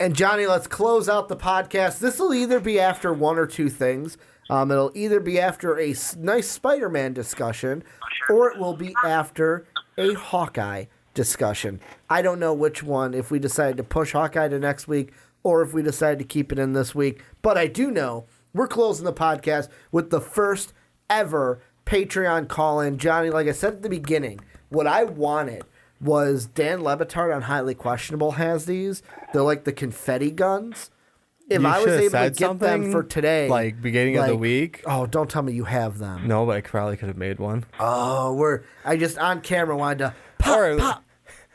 And Johnny, let's close out the podcast. This will either be after one or two things. It'll either be after a nice Spider-Man discussion, or it will be after a Hawkeye discussion. I don't know which one, if we decide to push Hawkeye to next week or if we decide to keep it in this week. But I do know we're closing the podcast with the first ever Patreon call-in. Johnny, like I said at the beginning, what I wanted was Dan Lebitard on Highly Questionable has these. They're like the confetti guns. If I was able to get them for today. Like beginning of the week. Oh, don't tell me you have them. No, but I probably could have made one. Oh, I just on camera wanted to pop.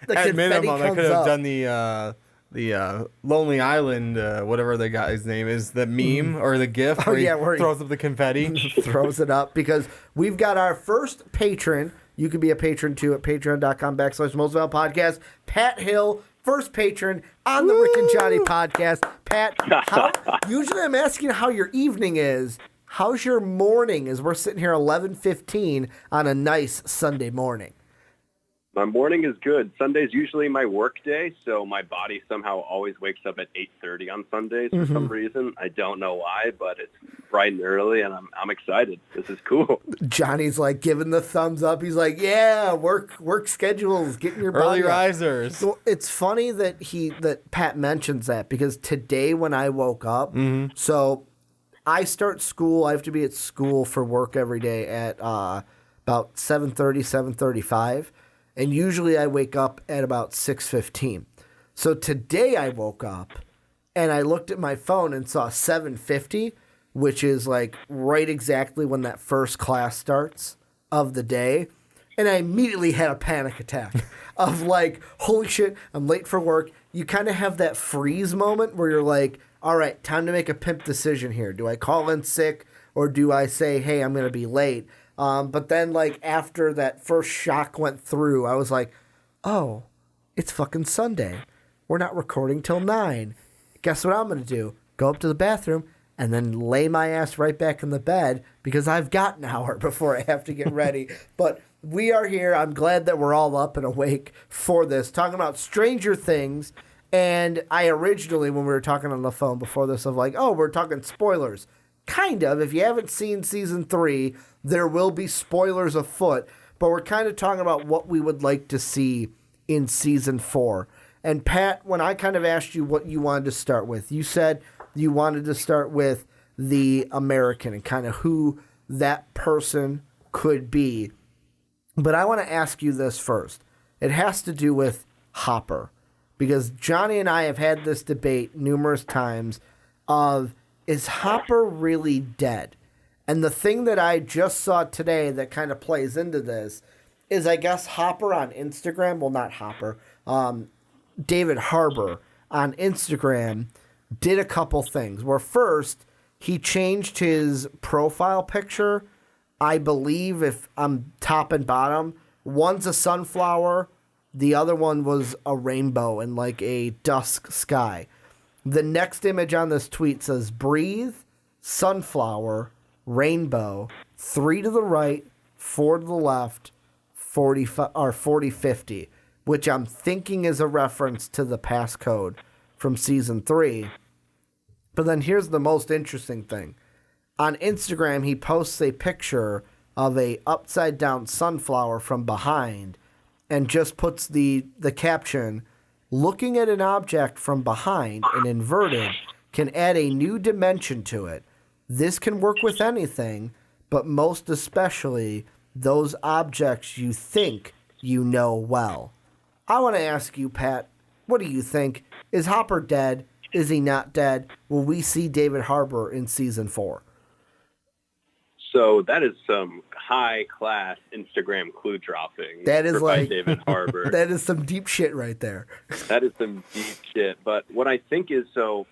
The at minimum, I could have up. done the Lonely Island, whatever the guy's name is, the meme or the GIF where he throws up the confetti. Throws it up because we've got our first patron. You can be a patron too at patreon.com/MostValuable Podcast. Pat Hill, first patron on the Rick and Johnny podcast. Pat, usually I'm asking how your evening is. How's your morning as we're sitting here 11:15 on a nice Sunday morning? My morning is good. Sunday's usually my work day, so my body somehow always wakes up at 8:30 on Sundays for some reason. I don't know why, but it's bright and early, and I'm excited. This is cool. Johnny's like giving the thumbs up. He's like, "Yeah, work schedules, getting your early body up." risers." So it's funny that Pat mentions that because today when I woke up, so I start school. I have to be at school for work every day at about 7:30, 7:35. And usually I wake up at about 6:15. So today I woke up and I looked at my phone and saw 7:50, which is like right exactly when that first class starts of the day. And I immediately had a panic attack of like, holy shit, I'm late for work. You kind of have that freeze moment where you're like, all right, time to make a pimp decision here. Do I call in sick or do I say, hey, I'm going to be late? But then, like, after that first shock went through, I was like, oh, it's fucking Sunday. We're not recording till 9. Guess what I'm going to do? Go up to the bathroom and then lay my ass right back in the bed because I've got an hour before I have to get ready. But we are here. I'm glad that we're all up and awake for this, talking about Stranger Things. And I originally, when we were talking on the phone before this, of like, oh, we're talking spoilers. Kind of. If you haven't seen season 3, there will be spoilers afoot, but we're kind of talking about what we would like to see in season 4. And Pat, when I kind of asked you what you wanted to start with, you said you wanted to start with the American and kind of who that person could be. But I want to ask you this first. It has to do with Hopper, because Johnny and I have had this debate numerous times of, is Hopper really dead? And the thing that I just saw today that kind of plays into this is, I guess, Hopper on Instagram, well, not Hopper, David Harbour on Instagram did a couple things. Where first, he changed his profile picture, I believe, if I'm top and bottom. One's a sunflower, the other one was a rainbow in like a dusk sky. The next image on this tweet says, breathe, sunflower, rainbow, 3 to the right, 4 to the left, 40-50, which I'm thinking is a reference to the passcode from season 3. But then here's the most interesting thing. On Instagram, he posts a picture of a upside down sunflower from behind and just puts the caption, looking at an object from behind and inverted can add a new dimension to it. This can work with anything, but most especially those objects you think you know well. I want to ask you, Pat, what do you think? Is Hopper dead? Is he not dead? Will we see David Harbour in season 4? So that is some high-class Instagram clue dropping. That is like David Harbour. That is some deep shit right there. That is some deep shit. But what I think is, so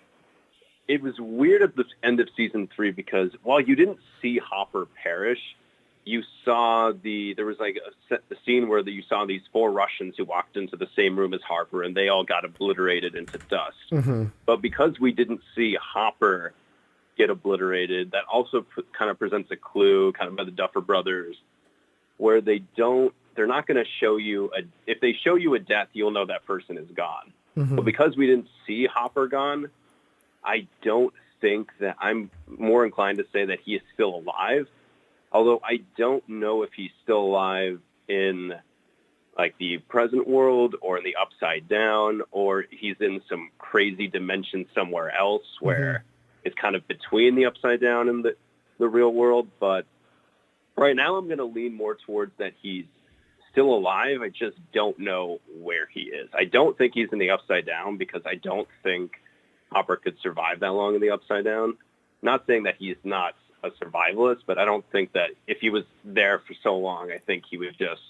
it was weird at the end of season 3 because while you didn't see Hopper perish, you saw there was like a scene where you saw these 4 Russians who walked into the same room as Harper and they all got obliterated into dust. Mm-hmm. But because we didn't see Hopper get obliterated, that also kind of presents a clue kind of by the Duffer Brothers where they're not going to show you if they show you a death, you'll know that person is gone. But because we didn't see Hopper gone, I don't think that I'm more inclined to say that he is still alive. Although I don't know if he's still alive in like the present world or in the upside down, or he's in some crazy dimension somewhere else where it's kind of between the upside down and the real world. But right now I'm going to lean more towards that he's still alive. I just don't know where he is. I don't think he's in the upside down because I don't think Hopper could survive that long in the upside down. Not saying that he's not a survivalist, but I don't think that if he was there for so long, I think he would just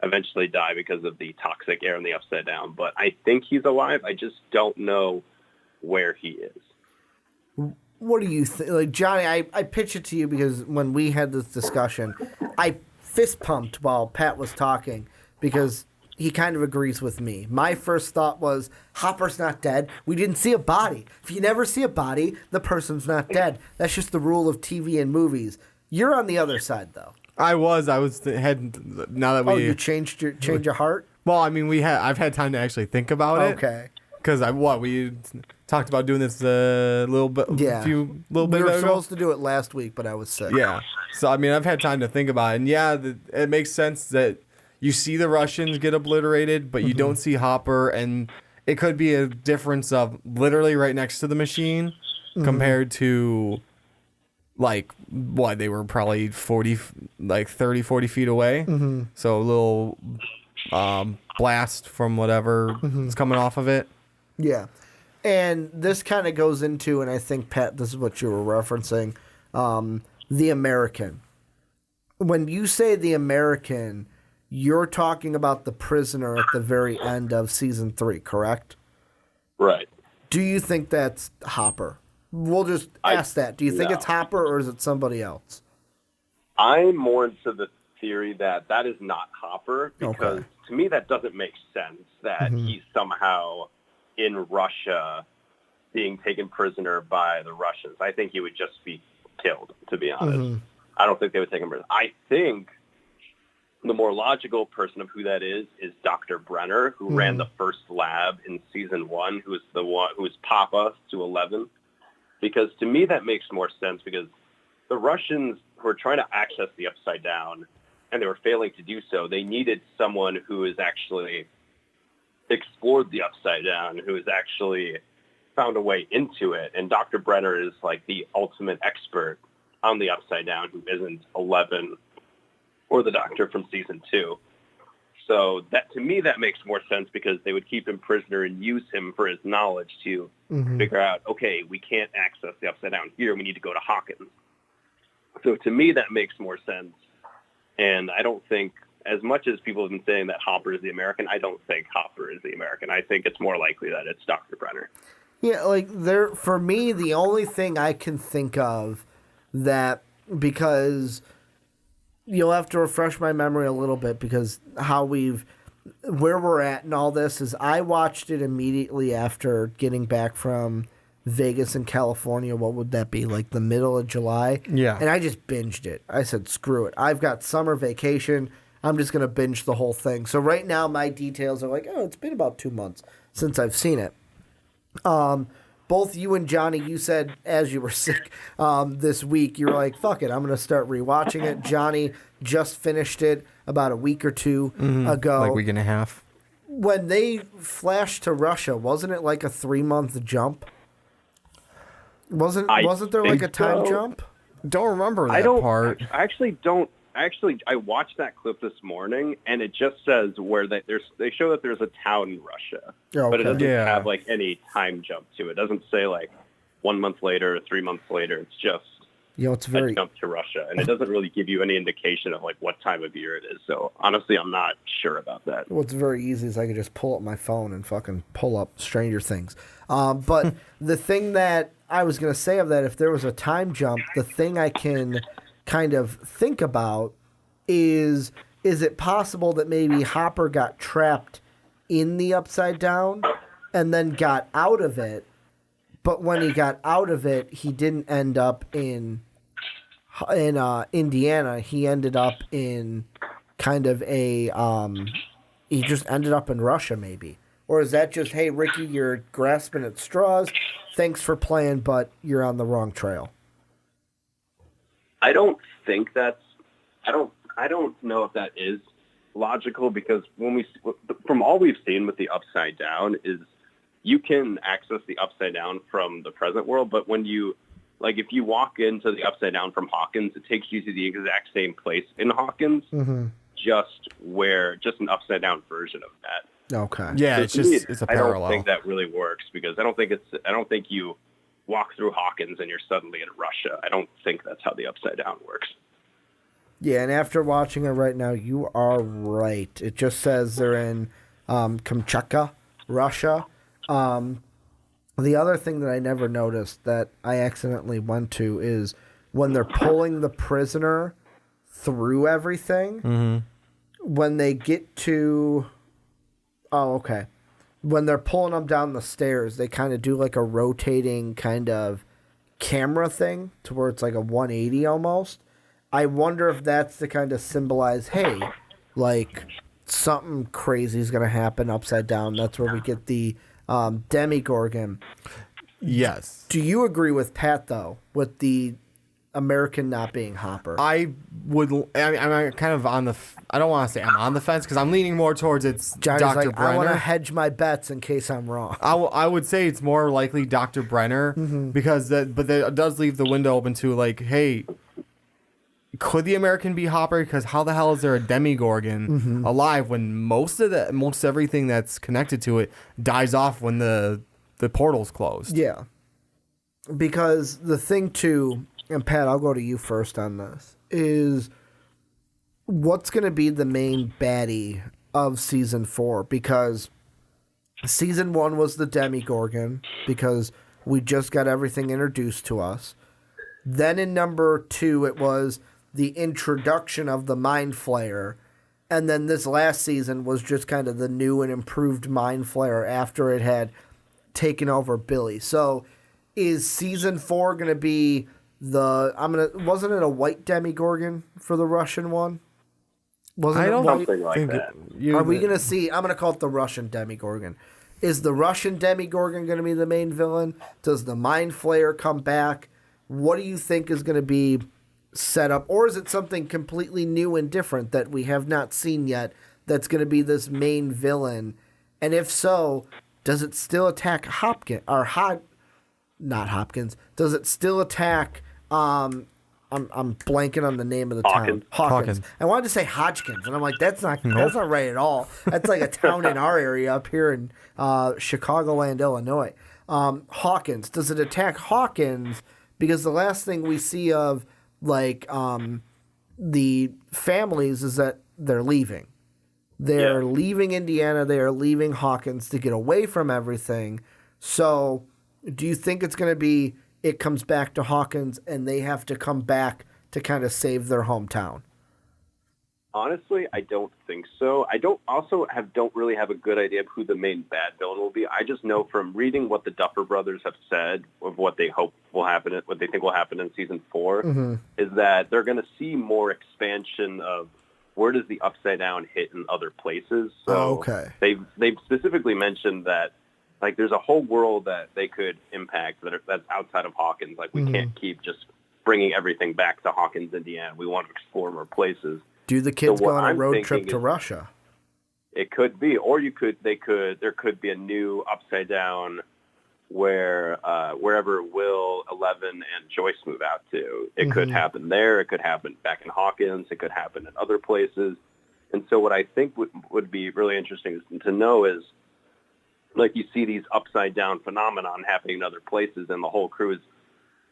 eventually die because of the toxic air in the upside down. But I think he's alive. I just don't know where he is. What do you think? Like, Johnny, I pitched it to you because when we had this discussion, I fist pumped while Pat was talking because he kind of agrees with me. My first thought was, Hopper's not dead. We didn't see a body. If you never see a body, the person's not dead. That's just the rule of TV and movies. You're on the other side, though. I was now that we... Oh, you changed your heart? Well, I mean, I've had time to actually think about it. Okay. Because we talked about doing this a little bit ago. We were supposed to do it last week, but I was sick. Yeah. So, I mean, I've had time to think about it. And, yeah, it makes sense that you see the Russians get obliterated, but you don't see Hopper. And it could be a difference of literally right next to the machine compared to, like, they were probably 30, 40 feet away. So a little blast from whatever is coming off of it. Yeah. And this kind of goes into, and I think, Pat, this is what you were referencing, the American. When you say the American, you're talking about the prisoner at the very end of season 3, correct? Right. Do you think that's Hopper? We'll just ask that. Do you think it's Hopper or is it somebody else? I'm more into the theory that is not Hopper because to me that doesn't make sense that he's somehow in Russia being taken prisoner by the Russians. I think he would just be killed, to be honest. I don't think they would take him prisoner. I think the more logical person of who that is Dr. Brenner, who ran the first lab in season 1, who was Papa to 11. Because to me that makes more sense because the Russians were trying to access the upside down and they were failing to do so. They needed someone who has actually explored the upside down, who has actually found a way into it. And Dr. Brenner is like the ultimate expert on the upside down, who isn't 11 or the doctor from season 2. So that, to me, that makes more sense because they would keep him prisoner and use him for his knowledge to figure out, okay, we can't access the upside down here. We need to go to Hawkins. So to me, that makes more sense. And I don't think, as much as people have been saying that Hopper is the American, I don't think Hopper is the American. I think it's more likely that it's Dr. Brenner. Yeah, like for me, the only thing I can think of that, because you'll have to refresh my memory a little bit because where we're at and all this is I watched it immediately after getting back from Vegas and California. What would that be, like the middle of July? Yeah. And I just binged it. I said, screw it. I've got summer vacation. I'm just going to binge the whole thing. So right now my details are like, it's been about 2 months since I've seen it. Both you and Johnny, you said as you were sick this week, you were like, fuck it, I'm going to start rewatching it. Johnny just finished it about a week or two ago. Like a week and a half. When they flashed to Russia, wasn't it like a 3-month jump? Wasn't there like a time jump? Don't remember that part. I actually don't. I watched that clip this morning, and it just says where they show that there's a town in Russia, but it doesn't have like any time jump to it. It doesn't say like 1 month later or 3 months later. It's just it's very a jump to Russia, and it doesn't really give you any indication of like what time of year it is. So honestly, I'm not sure about that. What's very easy is I could just pull up my phone and fucking pull up Stranger Things. But the thing that I was going to say of that, if there was a time jump, the thing I can kind of think about is it possible that maybe Hopper got trapped in the upside down and then got out of it, but when he got out of it, he didn't end up in Indiana. He ended up in kind of he just ended up in Russia maybe, Or is that just, hey, Ricky, you're grasping at straws. Thanks for playing, but you're on the wrong trail? I don't think that's. I don't know if that is logical, because from all we've seen with the Upside Down is you can access the Upside Down from the present world, but when you if you walk into the Upside Down from Hawkins, it takes you to the exact same place in Hawkins, just an Upside Down version of that. Okay. Yeah, So it's a parallel. I don't think that really works, because I don't think you walk through Hawkins and you're suddenly in Russia. I don't think that's how the Upside Down works. Yeah, and after watching it right now, you are right. It just says they're in Kamchatka, Russia. The other thing that I never noticed that I accidentally went to is when they're pulling the prisoner through everything, when they get to... Oh, okay. When they're pulling them down the stairs, they kind of do like a rotating kind of camera thing to where it's like a 180 almost. I wonder if that's to kind of symbolize, hey, like something crazy is going to happen upside down. That's where we get the Demigorgon. Yes. Do you agree with Pat, though, with the American not being Hopper? I'm kind of on the... I don't want to say I'm on the fence, because I'm leaning more towards it's Johnny's Dr. like, Brenner. I want to hedge my bets in case I'm wrong. I would say it's more likely Dr. Brenner, because that does leave the window open to, like, hey, could the American be Hopper? Because how the hell is there a Demigorgon alive when most everything that's connected to it dies off when the portal's closed? Yeah. Because the thing, too, and Pat, I'll go to you first on this, is what's going to be the main baddie of Season 4? Because Season 1 was the Demigorgon, because we just got everything introduced to us. Then in number 2, it was the introduction of the Mind Flayer. And then this last season was just kind of the new and improved Mind Flayer after it had taken over Billy. So is Season 4 going to be wasn't it a white Demigorgon for the Russian one? Wasn't it white? Something like that. Are we going to see, I'm going to call it the Russian Demigorgon. Is the Russian Demigorgon going to be the main villain? Does the Mind Flayer come back? What do you think is going to be set up? Or is it something completely new and different that we have not seen yet that's going to be this main villain? And if so, does it still attack Hopkins? Or not Hopkins. Does it still attack... I'm blanking on the name of the town. Hawkins. I wanted to say Hodgkins, and I'm like, that's not right at all. That's like a town in our area up here in Chicagoland, Illinois. Hawkins. Does it attack Hawkins? Because the last thing we see of the families is that they're leaving. They're leaving Indiana. They are leaving Hawkins to get away from everything. So, do you think it's going to be? It comes back to Hawkins, and they have to come back to kind of save their hometown? Honestly, I don't think so. I don't really have a good idea of who the main bad villain will be. I just know from reading what the Duffer Brothers have said of what they hope will happen, what they think will happen in Season 4, is that they're going to see more expansion of where does the Upside Down hit in other places. So they've specifically mentioned that there's a whole world that they could impact that's outside of Hawkins. We can't keep just bringing everything back to Hawkins, Indiana. We want to explore more places. Do the kids go on a road trip to Russia? It could be, or there could be a new Upside Down where wherever Will, Eleven, and Joyce move out to. It could happen there. It could happen back in Hawkins. It could happen in other places. And so what I think would be really interesting to know is, you see these upside down phenomenon happening in other places, and the whole crew is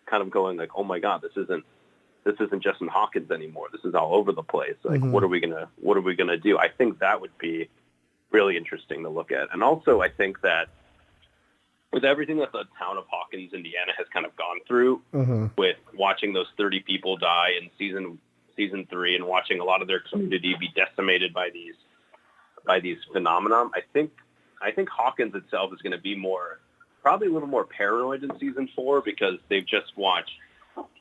kind of going oh my God, this isn't just in Hawkins anymore. This is all over the place. What are we gonna do? I think that would be really interesting to look at. And also, I think that with everything that the town of Hawkins, Indiana, has kind of gone through, with watching those 30 people die in season 3, and watching a lot of their community be decimated by these phenomena, I think Hawkins itself is going to be probably a little more paranoid in Season 4, because they've just watched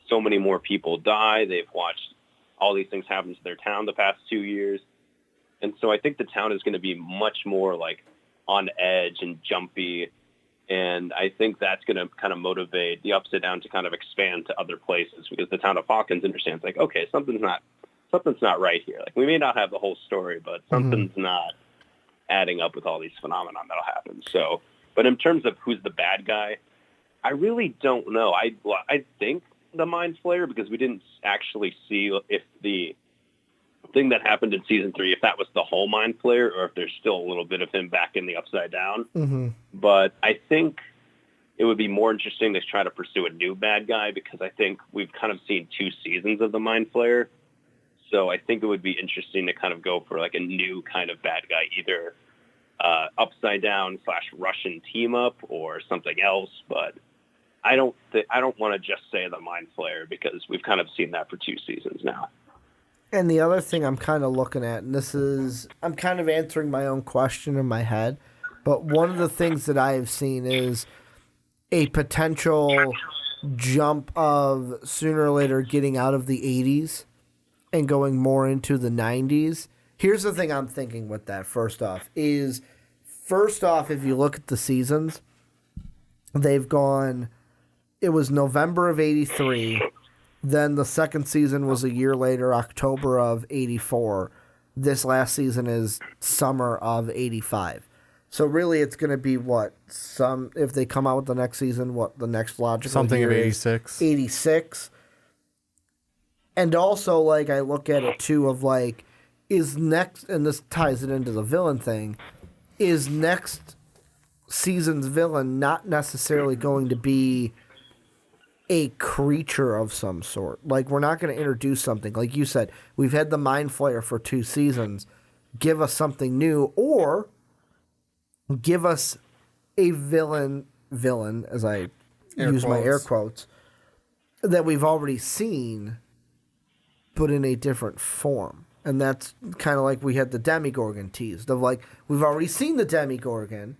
so many more people die. They've watched all these things happen to their town the past 2 years. And so I think the town is going to be much more on edge and jumpy. And I think that's going to kind of motivate the Upside Down to kind of expand to other places, because the town of Hawkins understands, like, okay, something's not right here. Like, we may not have the whole story, but something's not adding up with all these phenomena that'll happen. So, but in terms of who's the bad guy, I really don't know. I think the Mind Flayer, because we didn't actually see if the thing that happened in season 3, if that was the whole Mind Flayer, or if there's still a little bit of him back in the Upside Down. But I think it would be more interesting to try to pursue a new bad guy, because I think we've kind of seen 2 seasons of the Mind Flayer. So I think it would be interesting to kind of go for like a new kind of bad guy, either Upside Down / Russian team up or something else. But I don't want to just say the Mind Flayer, because we've kind of seen that for 2 seasons now. And the other thing I'm kind of looking at, and I'm kind of answering my own question in my head, but one of the things that I have seen is a potential jump of sooner or later getting out of the 80s and going more into the 90s. Here's the thing I'm thinking with that, first off, if you look at the seasons, they've gone, it was November of 83, then the second season was a year later, October of 84. This last season is summer of 85. So really it's going to be if they come out with the next season, the next logical something year of 86. 86. And also, like, I look at it too of like, is next, and this ties it into the villain thing, is next season's villain not necessarily going to be a creature of some sort? Like, we're not going to introduce something. Like you said, we've had the Mind Flayer for 2 seasons. Give us something new, or give us a villain, as I use my air quotes, that we've already seen, but in a different form. And that's kind of like we had the Demogorgon teased, of like, we've already seen the Demogorgon,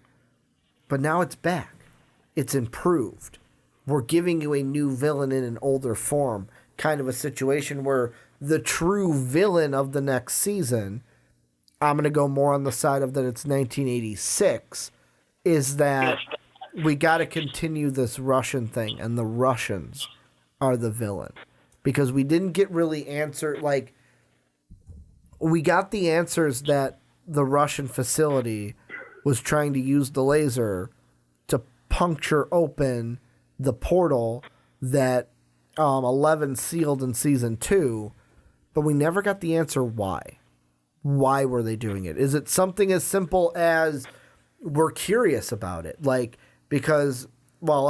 but now it's back. It's improved. We're giving you a new villain in an older form, kind of a situation where the true villain of the next season, I'm going to go more on the side of that it's 1986, is that we got to continue this Russian thing, and the Russians are the villain. Because we didn't get really answered, like, we got the answers that the Russian facility was trying to use the laser to puncture open the portal that 11 sealed in season 2, but we never got the answer why. Why were they doing it? Is it something as simple as we're curious about it? Like, because while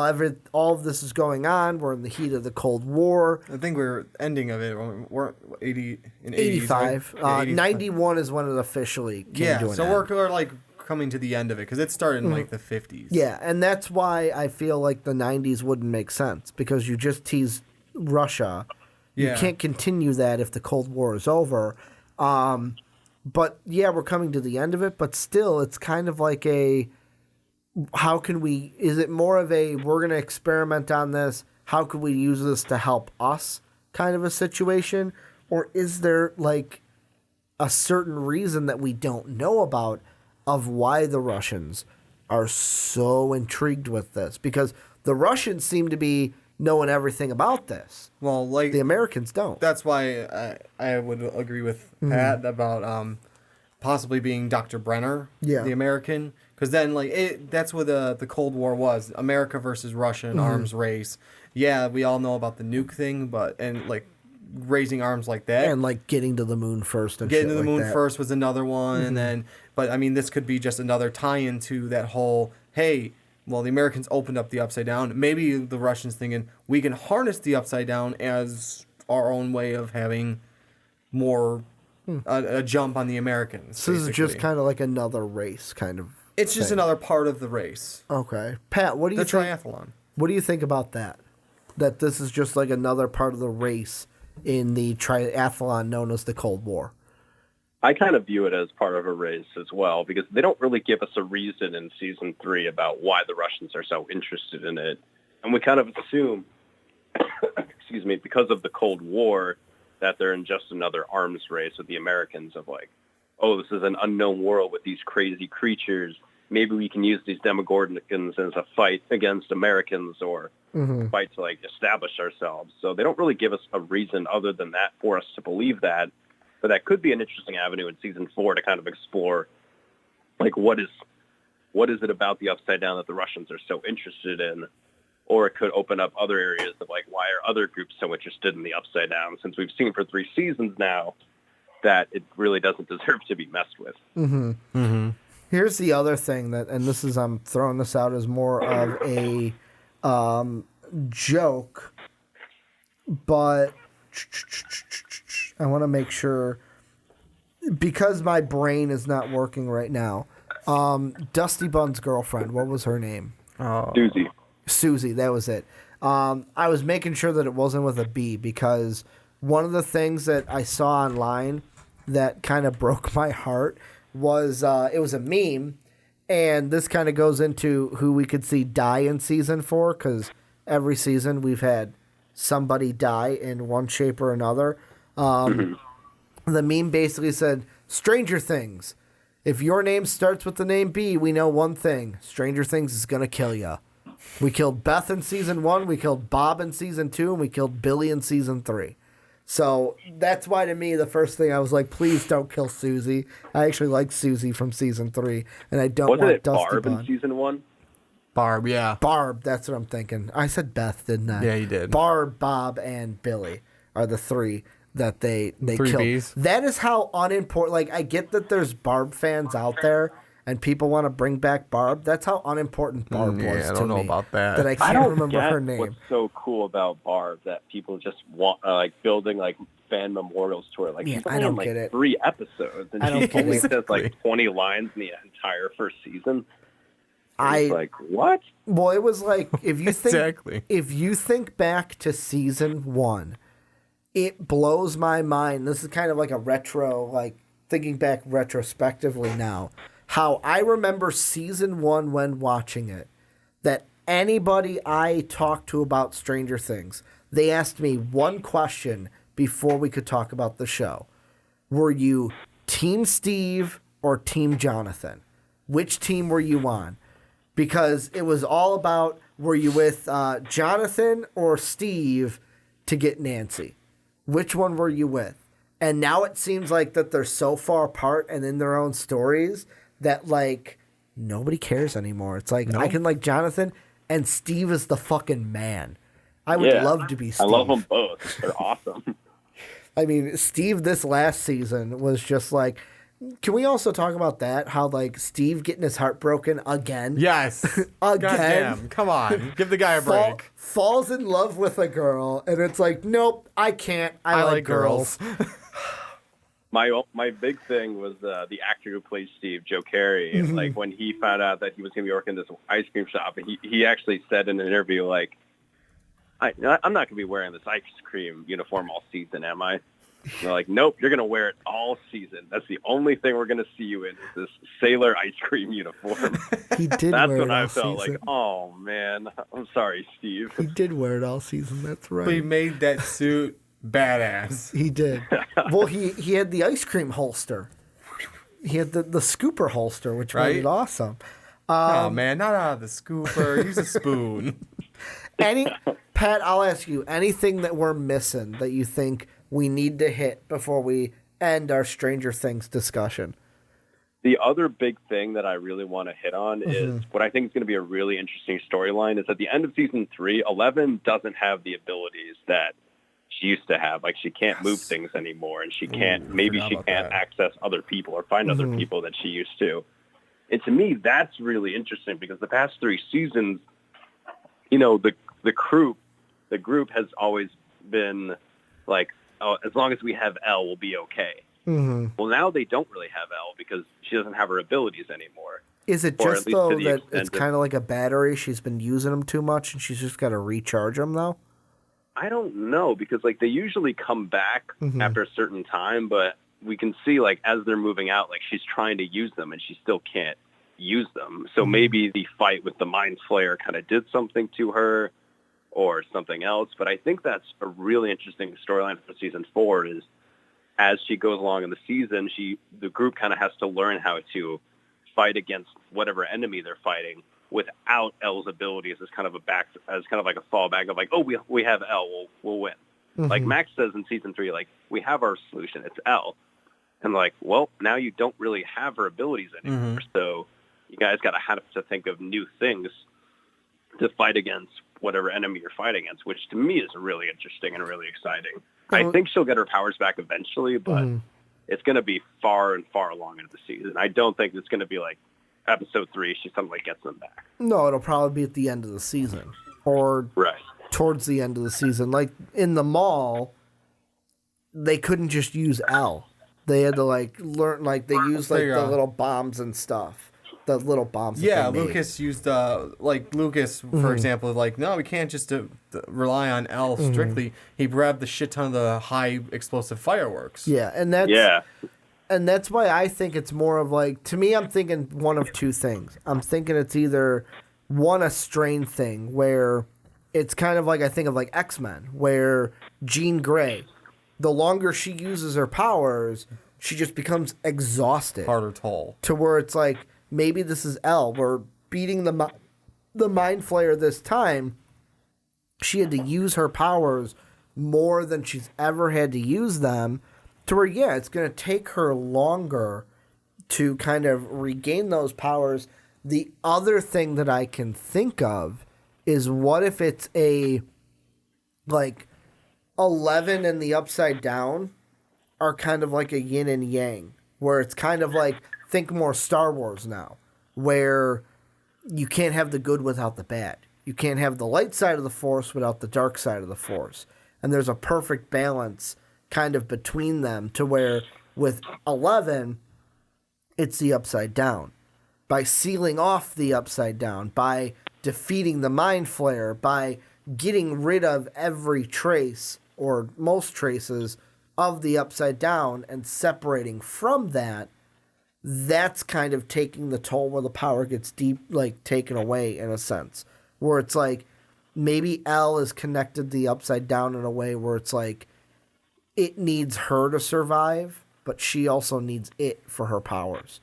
all of this is going on, we're in the heat of the Cold War. I think we're ending of it. We're 85. Right? 91 is when it officially came to an so end. we're like coming to the end of it, because it started in like the 50s. Yeah, and that's why I feel like the 90s wouldn't make sense, because you just teased Russia. You can't continue that if the Cold War is over. But yeah, we're coming to the end of it, but still, it's kind of like is it more of a, we're going to experiment on this, how could we use this to help us kind of a situation? Or is there like a certain reason that we don't know about of why the Russians are so intrigued with this? Because the Russians seem to be knowing everything about this. Well, like, the Americans don't. That's why I would agree with Pat about possibly being Dr. Brenner, the American. Because then, like, that's what the Cold War was. America versus Russia, an arms race. Yeah, we all know about the nuke thing, and like, raising arms like that. And like getting to the moon first. And getting to the like moon that. first was another one. And then, but I mean, this could be just another tie-in to that whole, hey, well, the Americans opened up the Upside Down. Maybe the Russians thinking, we can harness the Upside Down as our own way of having more, a jump on the Americans. So this is just kind of like another race kind of. It's just another part of the race. Okay. Pat, what do you think? The triathlon. What do you think about that? That this is just like another part of the race in the triathlon known as the Cold War? I kind of view it as part of a race as well, because they don't really give us a reason in season 3 about why the Russians are so interested in it. And we kind of assume, excuse me, because of the Cold War, that they're in just another arms race with the Americans of like, oh, this is an unknown world with these crazy creatures. maybe we can use these Demogorgons as a fight against Americans or fight to like establish ourselves. So they don't really give us a reason other than that for us to believe that. But that could be an interesting avenue in season 4 to kind of explore, like, what is it about the Upside Down that the Russians are so interested in? Or it could open up other areas of, like, why are other groups so interested in the Upside Down? Since we've seen for 3 seasons now that it really doesn't deserve to be messed with. Here's the other thing that, and this is, I'm throwing this out as more of a joke, but I want to make sure, because my brain is not working right now. Dusty Bun's girlfriend, what was her name? Susie, that was it. I was making sure that it wasn't with a B, because one of the things that I saw online that kind of broke my heart was it was a meme, and this kind of goes into who we could see die in season 4, because every season we've had somebody die in one shape or another. The meme basically said, Stranger Things. If your name starts with the name B, we know one thing. Stranger Things is going to kill you. We killed Beth in season 1, we killed Bob in season 2, and we killed Billy in season 3. So that's why, to me, the first thing I was like, please don't kill Susie. I actually like Susie from season 3, and I don't want Dusty Barb Bun. in season 1? Barb, yeah. Barb, that's what I'm thinking. I said Beth, didn't I? Yeah, you did. Barb, Bob, and Billy are the 3 that they 3 killed. Bs. That is how unimportant. Like, I get that there's Barb fans out there, and people want to bring back Barb. That's how unimportant Barb was to me. I don't know about that. That I can't remember her name. What's so cool about Barb that people just want, like, building, like, fan memorials to her. Like, she's only in, like, 3 episodes, and she only says, like, 20 lines in the entire first season. Like, what? Well, it was like, if you think if you think back to season 1, it blows my mind. This is kind of like a retro, like thinking back retrospectively now, how I remember season 1 when watching it, that anybody I talked to about Stranger Things, they asked me one question before we could talk about the show. Were you Team Steve or Team Jonathan? Which team were you on? Because it was all about, were you with Jonathan or Steve to get Nancy? Which one were you with? And now it seems like that they're so far apart and in their own stories that, like, nobody cares anymore. It's like, I can like Jonathan, and Steve is the fucking man. I would love to be Steve. I love them both. They're awesome. I mean, Steve this last season was just like, can we also talk about that? How, like, Steve getting his heart broken again? Yes. Again. Goddamn. Come on. Give the guy a break. Falls in love with a girl, and it's like, nope, I can't. I like girls. My big thing was the actor who plays Steve, Joe Carey. Like, when he found out that he was going to be working in this ice cream shop, he actually said in an interview, like, I'm not going to be wearing this ice cream uniform all season, am I? They're like, nope, you're going to wear it all season. That's the only thing we're going to see you in, is this sailor ice cream uniform. He did That's wear when it all I felt season. like, oh, man, I'm sorry, Steve. He did wear it all season, that's right. But he made that suit badass. He did. Well, he had the ice cream holster. He had the scooper holster, which made it awesome. Oh, man, not out of the scooper. Use a spoon. Pat, I'll ask you, anything that we're missing that you think we need to hit before we end our Stranger Things discussion? The other big thing that I really want to hit on is what I think is going to be a really interesting storyline is at the end of season 3, 11 doesn't have the abilities that she used to have. Like, she can't move things anymore, and she can't, maybe she can't access other people or find other people that she used to. And to me, that's really interesting because the past 3 seasons, you know, the group has always been like, oh, as long as we have Elle, we'll be okay. Well, now they don't really have Elle because she doesn't have her abilities anymore. Is it just, though, that it's kind of like a battery? She's been using them too much, and she's just got to recharge them, though? I don't know, because, like, they usually come back after a certain time, but we can see, like, as they're moving out, like, she's trying to use them, and she still can't use them. So maybe the fight with the Mind Flayer kind of did something to her or something else. But I think that's a really interesting storyline for season 4 is as she goes along in the season, the group kind of has to learn how to fight against whatever enemy they're fighting without L's abilities as kind of like a fallback of like, oh, we have L, we'll win. Like Max says in season 3, like, we have our solution, it's L. And like, well, now you don't really have her abilities anymore, so you guys got to have to think of new things to fight against whatever enemy you're fighting against, which to me is really interesting and really exciting. I think she'll get her powers back eventually, but it's going to be far and far along into the season. I don't think it's going to be like episode 3, she suddenly gets them back. No, it'll probably be at the end of the season or towards the end of the season. Like in the mall, they couldn't just use L. They had to like learn, like they used like the little bombs and stuff. The little bombs. Yeah, Lucas used Lucas, for example, like, no, we can't just rely on L strictly. He grabbed the shit ton of the high explosive fireworks. Yeah, and that's why I think it's more of like, to me, I'm thinking one of two things. I'm thinking it's either one, a strain thing where it's kind of like, I think of like X-Men, where Jean Grey, the longer she uses her powers, she just becomes exhausted. Harder toll. To where it's like, maybe this is L. We're beating the Mind Flayer this time. She had to use her powers more than she's ever had to use them. To where, yeah, it's going to take her longer to kind of regain those powers. The other thing that I can think of is, what if it's a, like, 11 and the Upside Down are kind of like a yin and yang, where it's kind of like, think more Star Wars now, where you can't have the good without the bad. You can't have the light side of the Force without the dark side of the Force. And there's a perfect balance kind of between them, to where with 11, it's the Upside Down. By sealing off the Upside Down, by defeating the Mind Flayer, by getting rid of every trace or most traces of the Upside Down and separating from that, that's kind of taking the toll where the power gets taken away in a sense. Where it's like, maybe L is connected to the Upside Down in a way where it's like, it needs her to survive, but she also needs it for her powers.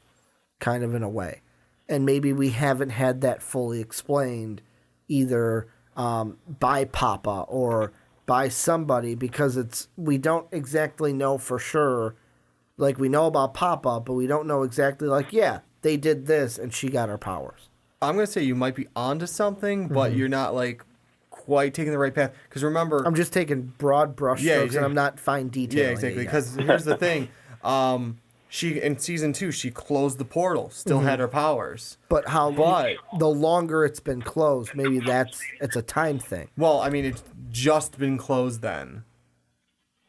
Kind of in a way. And maybe we haven't had that fully explained either by Papa or by somebody, because we don't exactly know for sure. Like, we know about Papa, but we don't know exactly, like, yeah, they did this and she got her powers. I'm going to say you might be onto something, but you're not, like, quite taking the right path. Because remember... I'm just taking broad brush strokes, and I'm not fine detailing. Yeah, exactly. Because here's the thing. She, in season 2, she closed the portal, still had her powers. But the longer it's been closed, maybe it's a time thing. Well, I mean, it's just been closed then.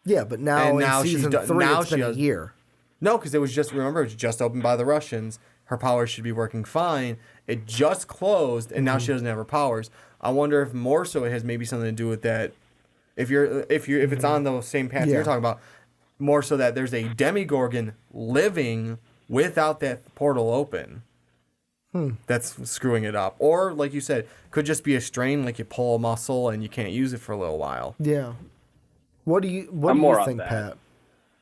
Yeah, but now in season 3, it's been a year. No, because it was just opened by the Russians. Her powers should be working fine. It just closed, and now she doesn't have her powers. I wonder if more so it has maybe something to do with that. If it's on the same path you're talking about, more so that there's a Demigorgon living without that portal open. That's screwing it up. Or, like you said, could just be a strain, like you pull a muscle and you can't use it for a little while. Yeah. What do you think, Pat?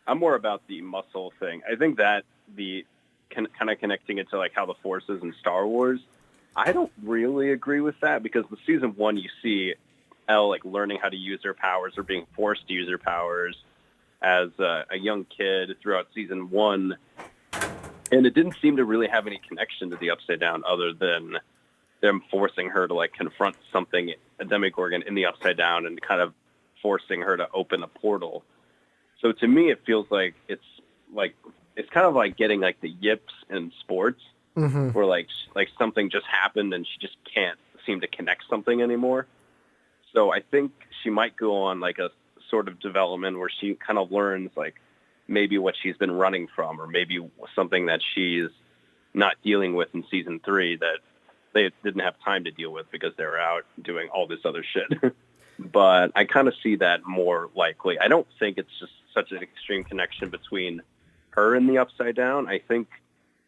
I'm more about the muscle thing. I think that kind of connecting it to like how the Force is in Star Wars, I don't really agree with that, because in season 1 you see Elle like learning how to use her powers or being forced to use her powers as a young kid throughout season 1, and it didn't seem to really have any connection to the Upside Down other than them forcing her to like confront something, a Demigorgon in the Upside Down, and kind of forcing her to open a portal. So to me, it feels like it's kind of like getting like the yips in sports, where like something just happened and she just can't seem to connect something anymore. So I think she might go on like a sort of development where she kind of learns like maybe what she's been running from, or maybe something that she's not dealing with in season 3 that they didn't have time to deal with because they were out doing all this other shit. But I kind of see that more likely. I don't think it's just such an extreme connection between her and the Upside Down. I think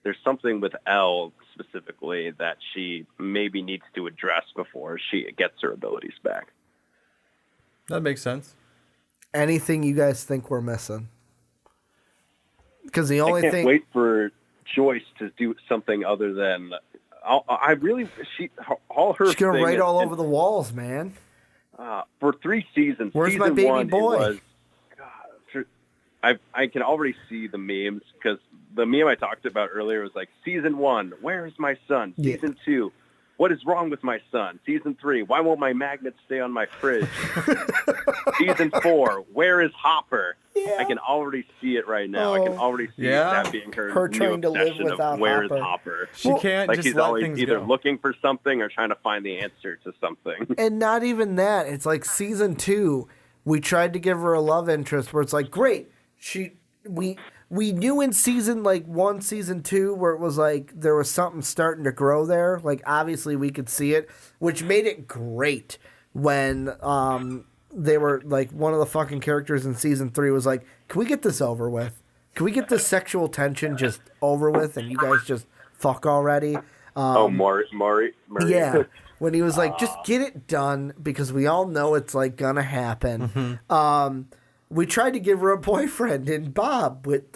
there's something with Elle specifically that she maybe needs to address before she gets her abilities back. That makes sense. Anything you guys think we're missing? Because the only I can't wait for Joyce to do something other than. All her. She's gonna write all and, over the walls, man. For 3 seasons. Where's season my baby 1, boy? It was, I can already see the memes because the meme I talked about earlier was like, season 1, where is my son? Season 2, what is wrong with my son? Season 3, why won't my magnets stay on my fridge? Season 4, where is Hopper? Yeah. I can already see it right now. I can already see that being her new trying to live obsession without of where is Hopper. Hopper. She can't like just she's let always things either go. looking for something or trying to find the answer to something. And not even that. It's like season 2, we tried to give her a love interest where it's like, great. We knew in season 1, season 2, where it was like there was something starting to grow there. Like obviously we could see it, which made it great when they were like one of the fucking characters in season 3 was like, can we get this over with? Can we get this sexual tension just over with and you guys just fuck already? Maury. Yeah. When he was like, just get it done because we all know it's like gonna happen. Mm-hmm. We tried to give her a boyfriend in Bob with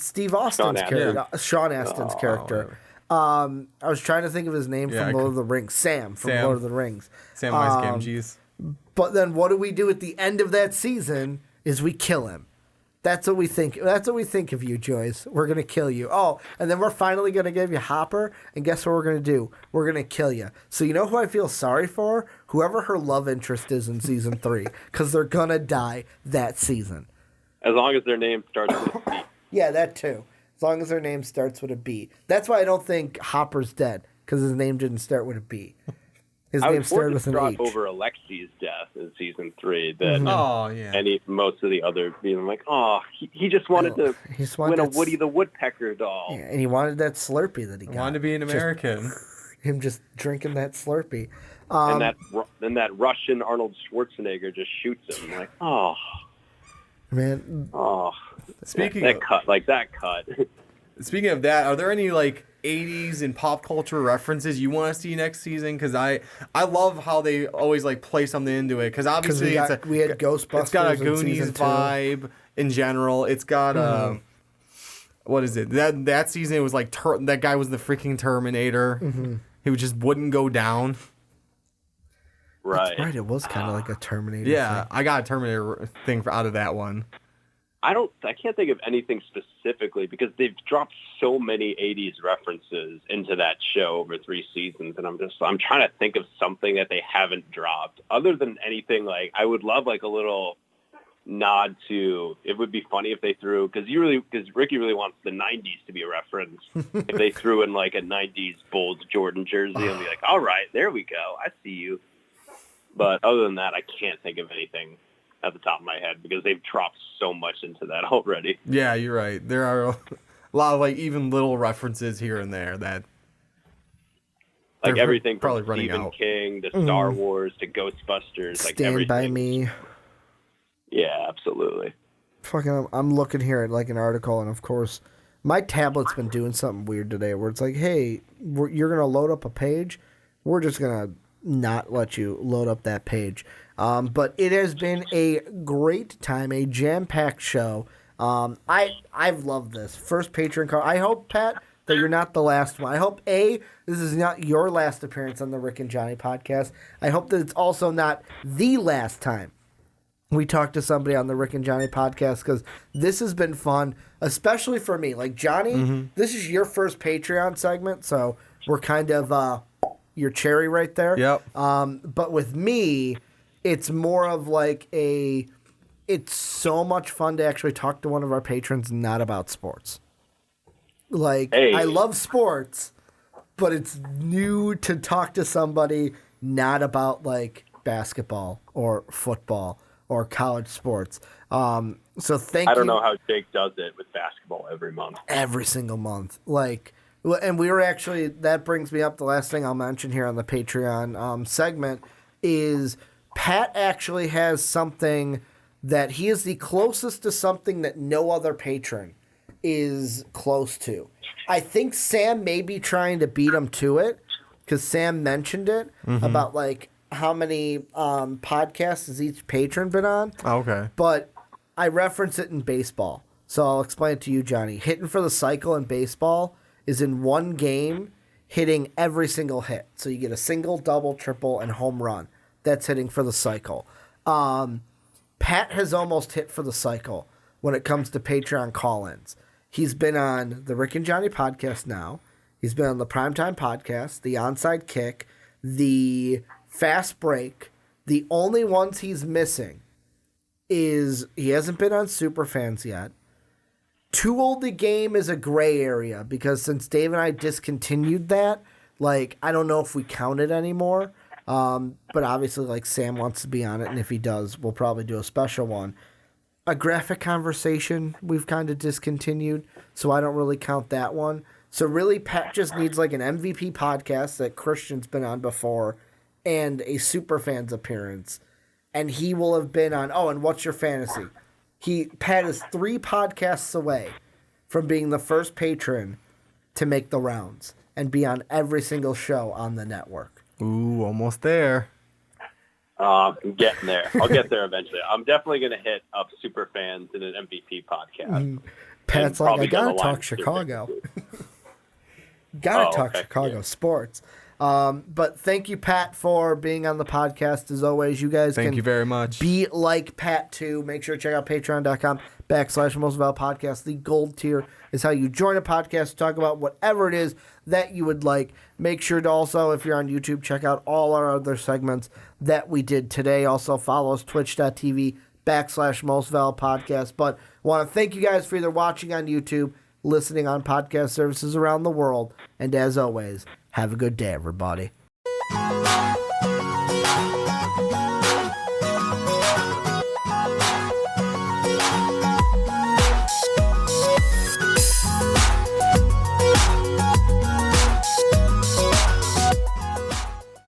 Steve Austin's character, Sean Astin's character. I was trying to think of his name from Lord of the Rings. Sam from Lord of the Rings. Samwise Gamgees. But then what do we do at the end of that season is we kill him. That's what we think. That's what we think of you, Joyce. We're going to kill you. Oh, and then we're finally going to give you Hopper. And guess what we're going to do? We're going to kill you. So you know who I feel sorry for? Whoever her love interest is in season 3. Because they're going to die that season. As long as their name starts with a B. Yeah, that too. As long as their name starts with a B. That's why I don't think Hopper's dead. Because his name didn't start with a B. His name started with an H. Over Alexi's death in season 3. That most of the other being like, he just wanted to win a Woody the Woodpecker doll. Yeah, and he wanted that Slurpee that he got. Wanted to be an American. Him just drinking that Slurpee. And that Russian Arnold Schwarzenegger just shoots him. Like, man. Speaking that cut. Speaking of that, are there any 80s and pop culture references you want to see next season? Because I love how they always play something into it. Because obviously we had Ghostbusters. It's got a Goonies vibe in general. It's got what is it? That season it was that guy was the freaking Terminator. Mm-hmm. He just wouldn't go down. Right. That's right. It was kind of like a Terminator. Yeah, thing. I got a Terminator thing out of that one. I can't think of anything specifically because they've dropped so many 80s references into that show over 3 seasons. And I'm trying to think of something that they haven't dropped other than anything. I would love a little nod to, it would be funny if they threw, because Ricky really wants the 90s to be a reference. If they threw in a 90s Bulls Jordan jersey and be like, all right, there we go. I see you. But other than that, I can't think of anything at the top of my head because they've dropped so much into that already. Yeah, you're right. There are a lot of even little references here and there that everything from Stephen King to Star Wars to Ghostbusters, Stand everything. By Me. Yeah, absolutely. Fucking, I'm looking here at an article, and of course, my tablet's been doing something weird today where it's like, hey, you're gonna load up a page, we're just gonna not let you load up that page. But it has been a great time, a jam-packed show. I've loved this. First Patreon call. I hope, Pat, that you're not the last one. I hope, this is not your last appearance on the Rick and Johnny podcast. I hope that it's also not the last time we talk to somebody on the Rick and Johnny podcast because this has been fun, especially for me. Johnny, This is your first Patreon segment, so we're kind of your cherry right there. Yep. But with me, it's more of it's so much fun to actually talk to one of our patrons not about sports. Hey. I love sports, but it's new to talk to somebody not about basketball or football or college sports. So thank you. I don't know how Jake does it with basketball every month. Every single month. And we were actually, that brings me up, the last thing I'll mention here on the Patreon segment is Pat actually has something that he is the closest to something that no other patron is close to. I think Sam may be trying to beat him to it because Sam mentioned it about how many podcasts has each patron been on. Oh, okay. But I reference it in baseball. So I'll explain it to you, Johnny. Hitting for the cycle in baseball is in one game hitting every single hit. So you get a single, double, triple, and home run. That's hitting for the cycle. Pat has almost hit for the cycle when it comes to Patreon call-ins. He's been on the Rick and Johnny podcast now. He's been on the Primetime podcast, the Onside Kick, the Fast Break. The only ones he's missing is he hasn't been on Superfans yet. Too Old to Game is a gray area because since Dave and I discontinued that, like, I don't know if we count it anymore. But obviously, like, Sam wants to be on it, and if he does, we'll probably do a special one. A Graphic Conversation we've kind of discontinued, so I don't really count that one. So really, Pat just needs like an MVP podcast that Christian's been on before and a Superfans appearance. And he will have been on, and What's Your Fantasy? Pat is 3 podcasts away from being the first patron to make the rounds and be on every single show on the network. Ooh, almost there. I'm getting there. I'll get there eventually. I'm definitely going to hit up Superfans in an MVP podcast. Pat's like, I got to talk Chicago. Gotta talk Chicago sports. But thank you, Pat, for being on the podcast. As always, you guys thank you very much. Be like Pat, too. Make sure to check out patreon.com/mostvalued podcast. The gold tier is how you join a podcast to talk about whatever it is that you would like. Make sure to also, if you're on YouTube, check out all our other segments that we did today. Also, follow us, twitch.tv/mostvalued podcast. But I want to thank you guys for either watching on YouTube, listening on podcast services around the world, and as always, have a good day, everybody.